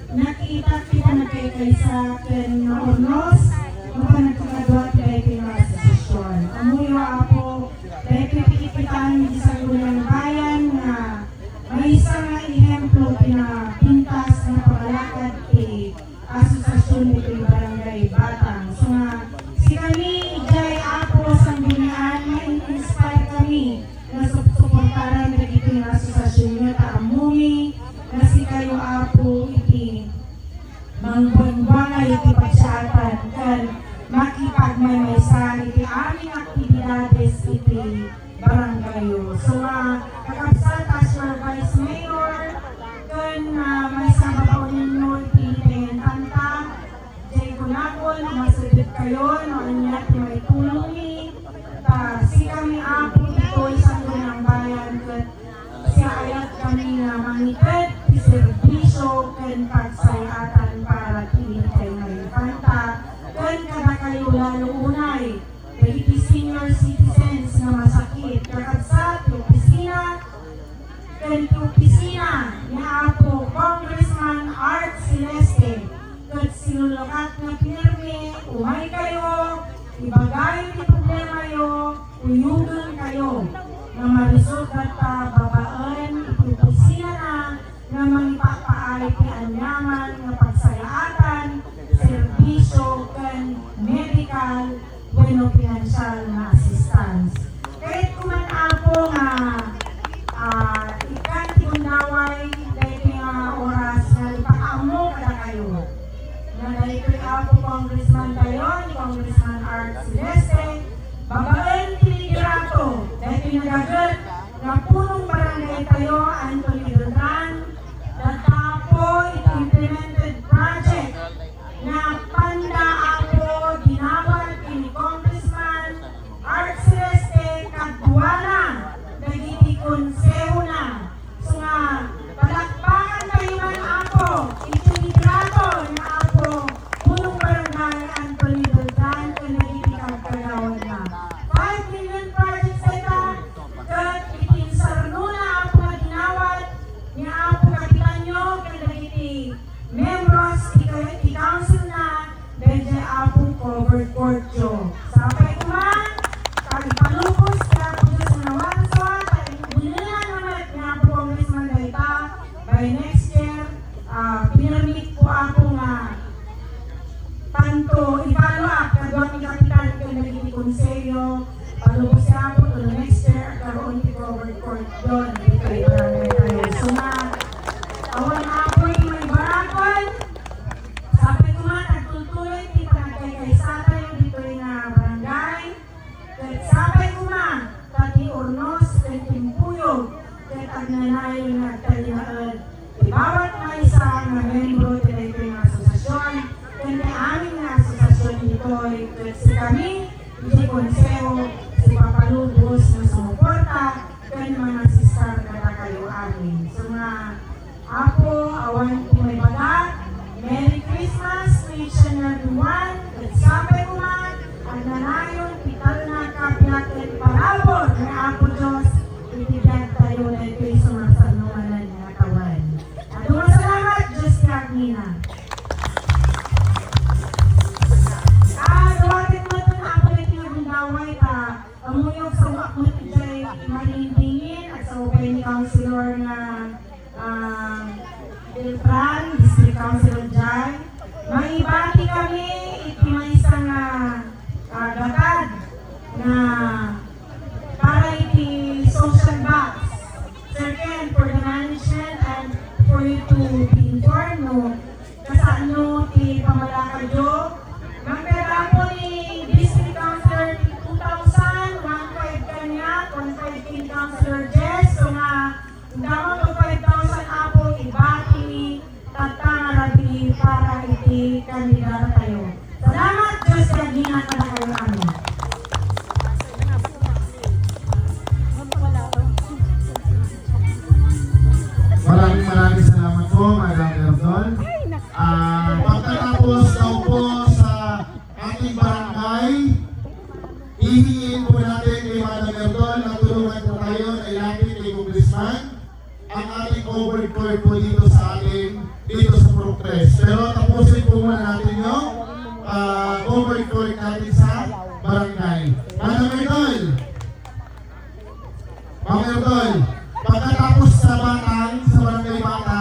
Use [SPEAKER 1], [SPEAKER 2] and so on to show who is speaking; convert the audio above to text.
[SPEAKER 1] nakita kita na kay sa akin na ornos, mga nagkakadwa kay pinasasyon. Amuyo ako, dahil pipikitan sa unang bayan na may isang ehemplo pinapintas na pamalakad kay asosasyon nito yung barangay Batang. So nga, si kami, Jai Apo, Sanggunian, na-inspire kami na suportaran na ito yung asosasyon nyo, taamumi, na si kayo Apo, iti mangbangay iti pagsyatan, kan makipagmaymaysan iti aming aktibidades iti baranggayo. So, kakabsat as your Vice Mayor, kan may sababaw ninyo iti itayin kanta, jay kunakon, masagit kayo, no anyat may tulong ni, si kami Apo, ito isang ng bayan, kat siya ayat kami na mangitid, servisyo, kan pagsayatan para kinitay may kanta, kan kada kayo lalo unay, iti senior citizens na masakit, kakatsat, yung opisina, kan yung opisina ni Apo Congressman Art Celeste, kat sinulakat na pirme, umay kayo, ibagay yung problema yo, uyugan kayo, na marisot at babaan, iti opisina na magpapaay ti anyaman na pagsayaatan, serbisyo, kan medical, bueno, financial na assistance. Kahit kuman Apo nga, ikan ti undaway, dahil nga oras na ipakaamo kada kayo. Na dahil kay Apo Congressman kayo, ni Congressman Art Celeste, babaan ti liderato, dahil pinagagat na punong barangay tayo, Anthony Beltran, natapo implemented project na panda Apo ginawad ni Congressman Art Celeste kadwana nagiti konseho na. So nga, palakpakan kayo man Apo, itinigrato na Apo, punong barangay Anthony Beltran kung nagiti kagkagawad na. 5 million projects ito, kat itinsarno na Apo na ginawad, niya Apo kapitan nyo, kaya nagiti membros, i-council na, dahil dyan Apo covered court nyo. Sapay kuman, kagipalukos, kaya po dyan sa nawanso, binila naman, kaya po Congressman Gaita, by next year, pinamit po ako nga, panto, i-follow up, kagawang ni kapitan, kaya naging konselyo, palubos siya po to the next year, karoon ni covered court doon, dito i-barangay tayo. So na, awan Apo yung may barakon, sabi ko man, nagtutuloy, di pa nagkaykaysata yung dito yung barangay. Kahit sabi ko man, tati ornos, kahit timpuyog, kahit agnanayo yung nagtalinaan. Bawat na isa na membro dito yung asosasyon, kahit aming na asosasyon dito, kahit si kami, hindi konseho, si Papalubos na sumuporta, kahit mga sisar kada kayo amin. So nga, Apo, awan kung may bagat, Merry Christmas to each and everyone. At sabi ko man, ang nanayon, pital na kapiyak at parabot na Apo Diyos, itibiyag tayo na ito'y sumasanuanan na kawan. At salamat, Diyos Kagnina. Duwatin mo ito na Apo na tinagundaway ta, amuyog sa wakot jay malindingin at sa upay ni Councilor na Beltran, District Councilor Jai. Maibati kami, iti may isang gatad na para iti social box. Second, for the management and for you to be informed, no, kasaan nyo ti pamalakadyo. Magpera po ni District Councilor 2,000, 1,500 kanya, 1,500 Councilor Jess. So nga, damang to 5,000 Apo, ibati ni Tatangarabi para iti kandidata tayo. Salamat, Diyos, kagingan ka na kayo namin.
[SPEAKER 2] Maraming salamat po, Madam Erdon. Pagkatapos daw po sa ating barangay, hihingin po natin kay Madam Erdon na tulungan po tayo na ilapit kay Congressman ang ating overcourt po dito sa ating, dito sa progress. Pero tapusin po muna natin yung overcall natin sa barangay. Madam Erdol, Ma'am Erdol, pagkatapos